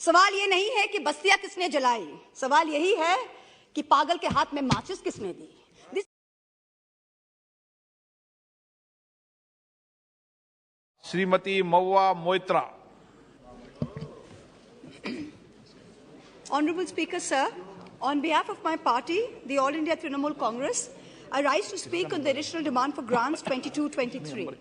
सवाल ये नहीं है कि बस्तियां किसने जलाई, सवाल यही है कि पागल के हाथ में माचिस किसने दी। Shrimati Mahua Moitra. Honorable Speaker, sir, on behalf of my party, the All India Trinamool Congress, I rise to speak on the additional demand for grants 22-23.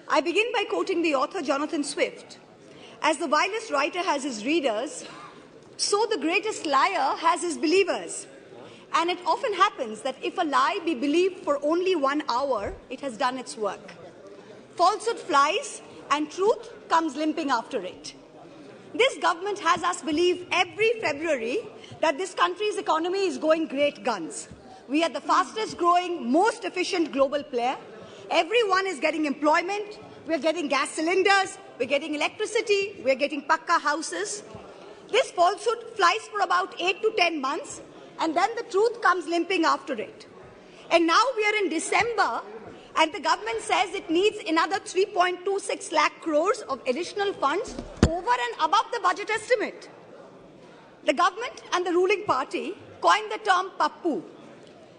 I begin by quoting the author Jonathan Swift. As the vilest writer has his readers, so the greatest liar has his believers. And it often happens that if a lie be believed for only 1 hour, it has done its work. Falsehood flies and truth comes limping after it. This government has us believe every February that this country's economy is going great guns. We are the fastest growing, most efficient global player. Everyone is getting employment. We're getting gas cylinders. We're getting electricity. We're getting pakka houses. This falsehood flies for about 8 to 10 months, and then the truth comes limping after it. And now we are in December, and the government says it needs another 3.26 lakh crores of additional funds over and above the budget estimate. The government and the ruling party coined the term Pappu.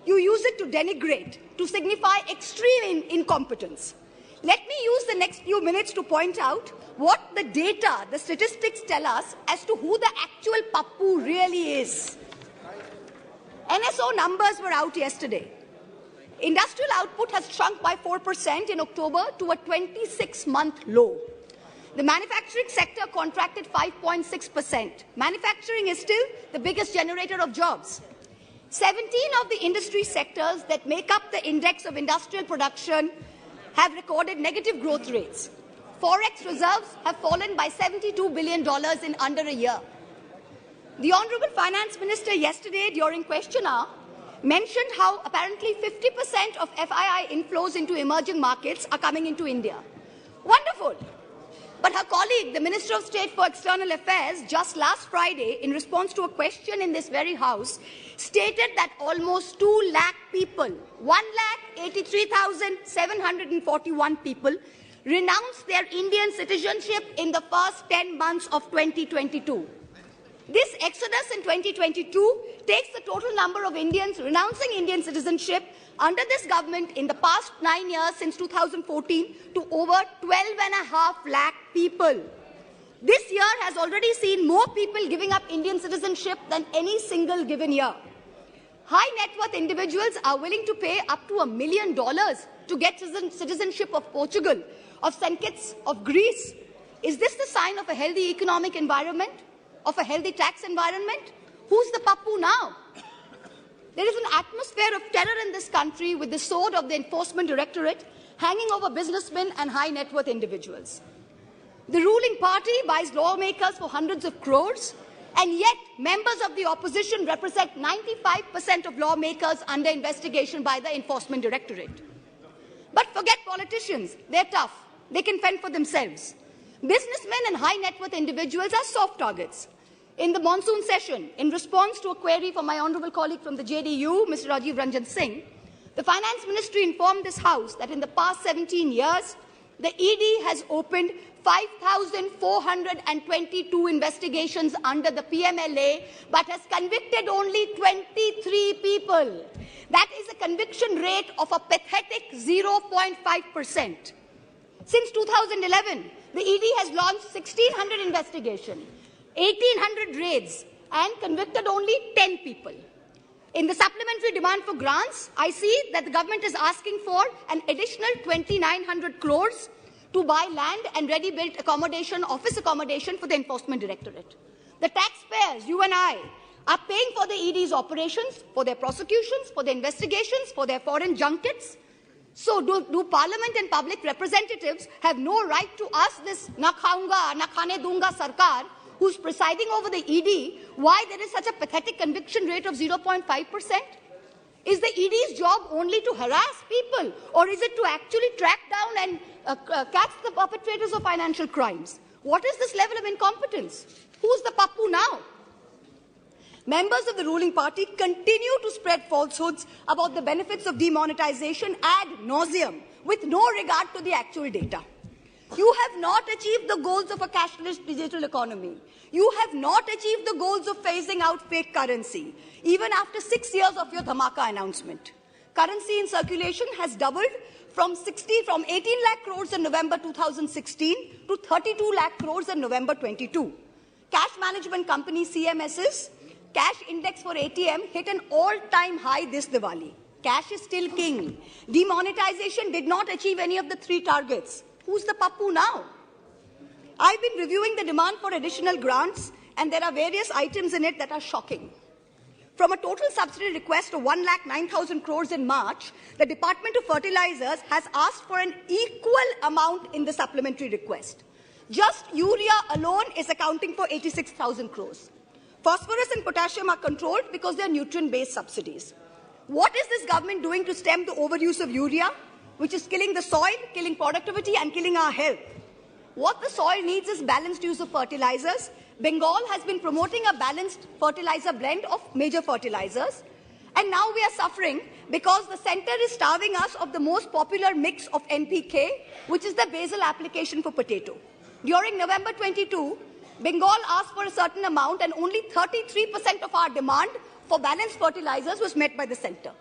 You use it to denigrate, to signify extreme incompetence. Let me use the next few minutes to point out what the data, the statistics tell us as to who the actual Pappu really is. NSO numbers were out yesterday. Industrial output has shrunk by 4% in October to a 26-month low. The manufacturing sector contracted 5.6%. Manufacturing is still the biggest generator of jobs. 17 of the industry sectors that make up the index of industrial production have recorded negative growth rates. Forex reserves have fallen by $72 billion in under a year. The Honorable Finance Minister yesterday during question hour mentioned how apparently 50% of FII inflows into emerging markets are coming into India. Wonderful. But her colleague, the Minister of State for External Affairs, just last Friday, in response to a question in this very House, stated that almost 2 lakh people, 1,83,741 people, renounced their Indian citizenship in the first 10 months of 2022. This exodus in 2022 takes the total number of Indians renouncing Indian citizenship under this government in the past 9 years since 2014 to over 12.5 lakh people. This year has already seen more people giving up Indian citizenship than any single given year. High net worth individuals are willing to pay up to $1 million to get citizenship of Portugal, of St. Kitts, of Greece. Is this the sign of a healthy economic environment? Of a healthy tax environment? Who's the Pappu now? There is an atmosphere of terror in this country with the sword of the Enforcement Directorate hanging over businessmen and high net worth individuals. The ruling party buys lawmakers for hundreds of crores, and yet members of the opposition represent 95% of lawmakers under investigation by the Enforcement Directorate. But forget politicians. They're tough. They can fend for themselves. Businessmen and high net worth individuals are soft targets. In the monsoon session, in response to a query from my honourable colleague from the JDU, Mr. Rajiv Ranjan Singh, the Finance Ministry informed this House that in the past 17 years, the ED has opened 5,422 investigations under the PMLA, but has convicted only 23 people. That is a conviction rate of a pathetic 0.5%. Since 2011, the ED has launched 1,600 investigations, 1,800 raids, and convicted only 10 people. In the supplementary demand for grants, I see that the government is asking for an additional 2,900 crores to buy land and ready-built accommodation, office accommodation for the Enforcement Directorate. The taxpayers, you and I, are paying for the ED's operations, for their prosecutions, for their investigations, for their foreign junkets. So do Parliament and public representatives have no right to ask this na khaunga, na khane dunga sarkar, who's presiding over the ED, why there is such a pathetic conviction rate of 0.5%? Is the ED's job only to harass people, or is it to actually track down and catch the perpetrators of financial crimes? What is this level of incompetence? Who's the Pappu now? Members of the ruling party continue to spread falsehoods about the benefits of demonetization ad nauseum, with no regard to the actual data. You have not achieved the goals of a cashless digital economy. You have not achieved the goals of phasing out fake currency, even after 6 years of your Dhamaka announcement. Currency in circulation has doubled from 18 lakh crores in November 2016 to 32 lakh crores in November 22. Cash management company CMS's cash index for ATM hit an all-time high this Diwali. Cash is still king. Demonetization did not achieve any of the 3 targets. Who's the pappu now? I've been reviewing the demand for additional grants, and there are various items in it that are shocking. From a total subsidy request of 1,09,000 crores in March, the Department of Fertilizers has asked for an equal amount in the supplementary request. Just urea alone is accounting for 86,000 crores. Phosphorus and potassium are controlled because they are nutrient-based subsidies. What is this government doing to stem the overuse of urea, which is killing the soil, killing productivity, and killing our health? What the soil needs is balanced use of fertilizers. Bengal has been promoting a balanced fertilizer blend of major fertilizers. And now we are suffering because the centre is starving us of the most popular mix of NPK, which is the basal application for potato. During November 22, Bengal asked for a certain amount, and only 33% of our demand for balanced fertilizers was met by the centre.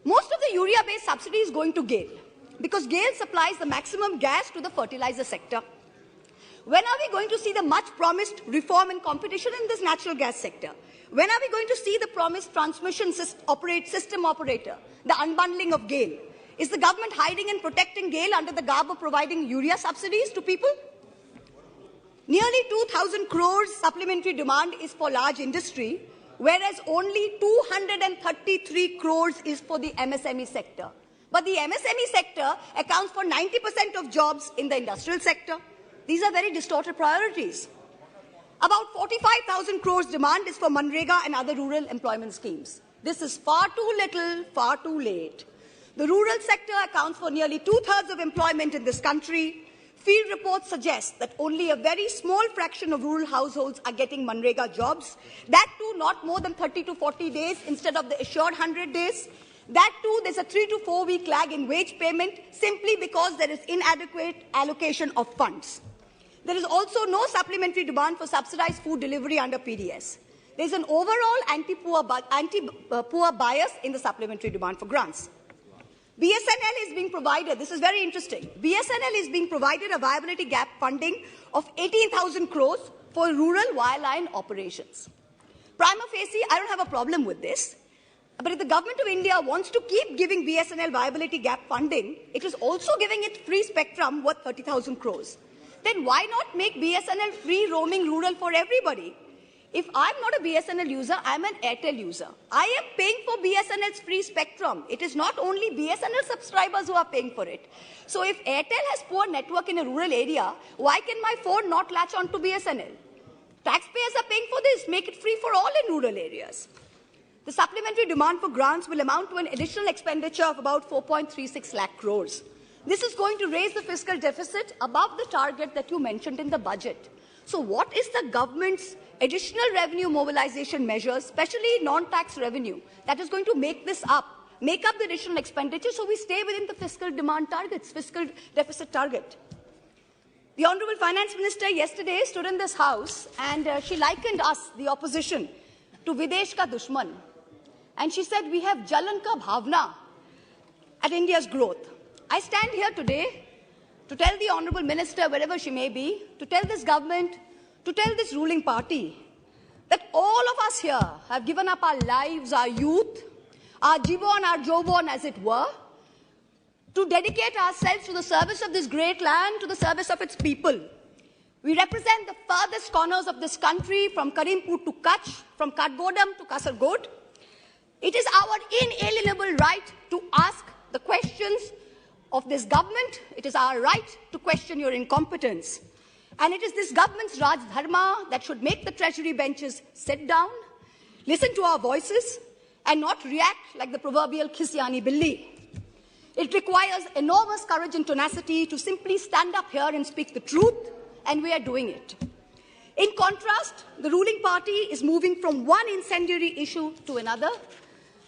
Most of the urea-based subsidy is going to GAIL, because GAIL supplies the maximum gas to the fertilizer sector. When are we going to see the much-promised reform and competition in this natural gas sector? When are we going to see the promised transmission system operator, the unbundling of GAIL? Is the government hiding and protecting GAIL under the garb of providing urea subsidies to people? Nearly 2,000 crores supplementary demand is for large industry, whereas only 233 crores is for the MSME sector. But the MSME sector accounts for 90% of jobs in the industrial sector. These are very distorted priorities. About 45,000 crores demand is for Manrega and other rural employment schemes. This is far too little, far too late. The rural sector accounts for nearly 2/3 of employment in this country. Field reports suggest that only a very small fraction of rural households are getting Manrega jobs. That too not more than 30 to 40 days instead of the assured 100 days. That too, there's a 3 to 4 week lag in wage payment simply because there is inadequate allocation of funds. There is also no supplementary demand for subsidized food delivery under PDS. There's an overall anti-poor bias in the supplementary demand for grants. BSNL is being provided, this is very interesting, BSNL is being provided a viability gap funding of 18,000 crores for rural wireline operations. Prima facie, I don't have a problem with this. But if the government of India wants to keep giving BSNL viability gap funding, it is also giving it free spectrum worth 30,000 crores. Then why not make BSNL free roaming rural for everybody? If I'm not a BSNL user, I'm an Airtel user. I am paying for BSNL's free spectrum. It is not only BSNL subscribers who are paying for it. So if Airtel has poor network in a rural area, why can my phone not latch on to BSNL? Taxpayers are paying for this. Make it free for all in rural areas. The supplementary demand for grants will amount to an additional expenditure of about 4.36 lakh crores. This is going to raise the fiscal deficit above the target that you mentioned in the budget. So what is the government's additional revenue mobilization measures, especially non-tax revenue, that is going to make this up, make up the additional expenditure so we stay within the fiscal demand targets, fiscal deficit target? The Honorable Finance Minister yesterday stood in this House and she likened us, the opposition, to Videsh ka dushman. And she said, we have Jalan ka bhavna at India's growth. I stand here today to tell the Honourable Minister, wherever she may be, to tell this government, to tell this ruling party, that all of us here have given up our lives, our youth, our jibon, our jobon, as it were, to dedicate ourselves to the service of this great land, to the service of its people. We represent the farthest corners of this country, from Karimpur to Kutch, from Katgodam to Kasargod. It is our inalienable right to ask the questions of this government. It is our right to question your incompetence. And it is this government's Raj Dharma that should make the treasury benches sit down, listen to our voices, and not react like the proverbial Khisyani Billi. It requires enormous courage and tenacity to simply stand up here and speak the truth, and we are doing it. In contrast, the ruling party is moving from one incendiary issue to another,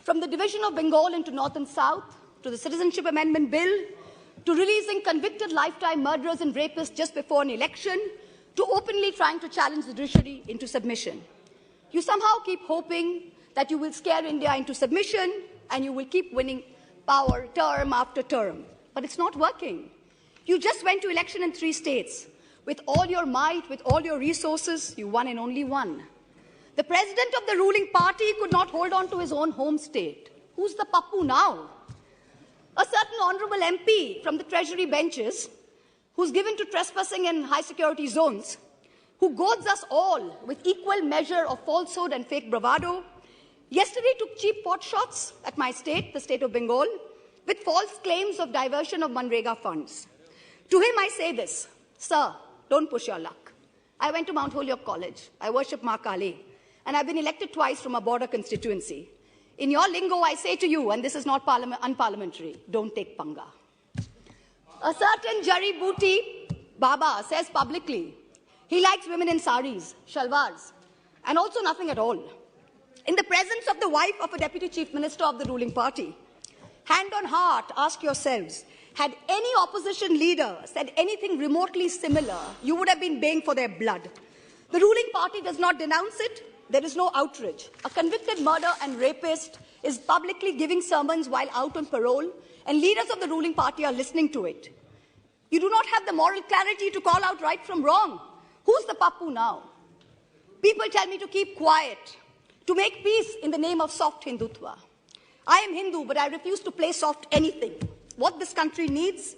from the division of Bengal into North and South, to the Citizenship Amendment Bill, to releasing convicted lifetime murderers and rapists just before an election, to openly trying to challenge the judiciary into submission. You somehow keep hoping that you will scare India into submission and you will keep winning power term after term. But it's not working. You just went to election in 3 states. With all your might, with all your resources, you won in only 1. The president of the ruling party could not hold on to his own home state. Who's the Pappu now? A certain honorable MP from the Treasury benches, who's given to trespassing in high-security zones, who goads us all with equal measure of falsehood and fake bravado, yesterday took cheap pot shots at my state, the state of Bengal, with false claims of diversion of Manrega funds. To him I say this, sir, don't push your luck. I went to Mount Holyoke College. I worship Ma Kali, and I've been elected twice from a border constituency. In your lingo, I say to you, and this is not unparliamentary, don't take panga. A certain Jari Booty Baba says publicly he likes women in saris, shalwars, and also nothing at all. In the presence of the wife of a deputy chief minister of the ruling party, hand on heart, ask yourselves, had any opposition leader said anything remotely similar, you would have been baying for their blood. The ruling party does not denounce it. There is no outrage. A convicted murderer and rapist is publicly giving sermons while out on parole, and leaders of the ruling party are listening to it. You do not have the moral clarity to call out right from wrong. Who's the Pappu now? People tell me to keep quiet, to make peace in the name of soft Hindutva. I am Hindu, but I refuse to play soft anything. What this country needs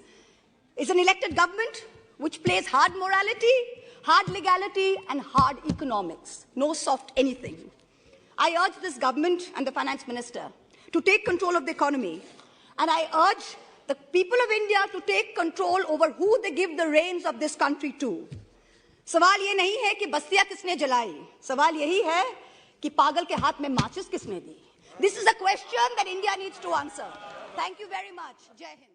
is an elected government which plays hard morality, hard legality, and hard economics. No soft anything. I urge this government and the finance minister to take control of the economy. And I urge the people of India to take control over who they give the reins of this country to. सवाल ये नहीं है कि बस्तियां किसने जलाई. सवाल यही है कि पागल के हाथ में माचिस किसने दी. This is a question that India needs to answer. Thank you very much. Jai Hind.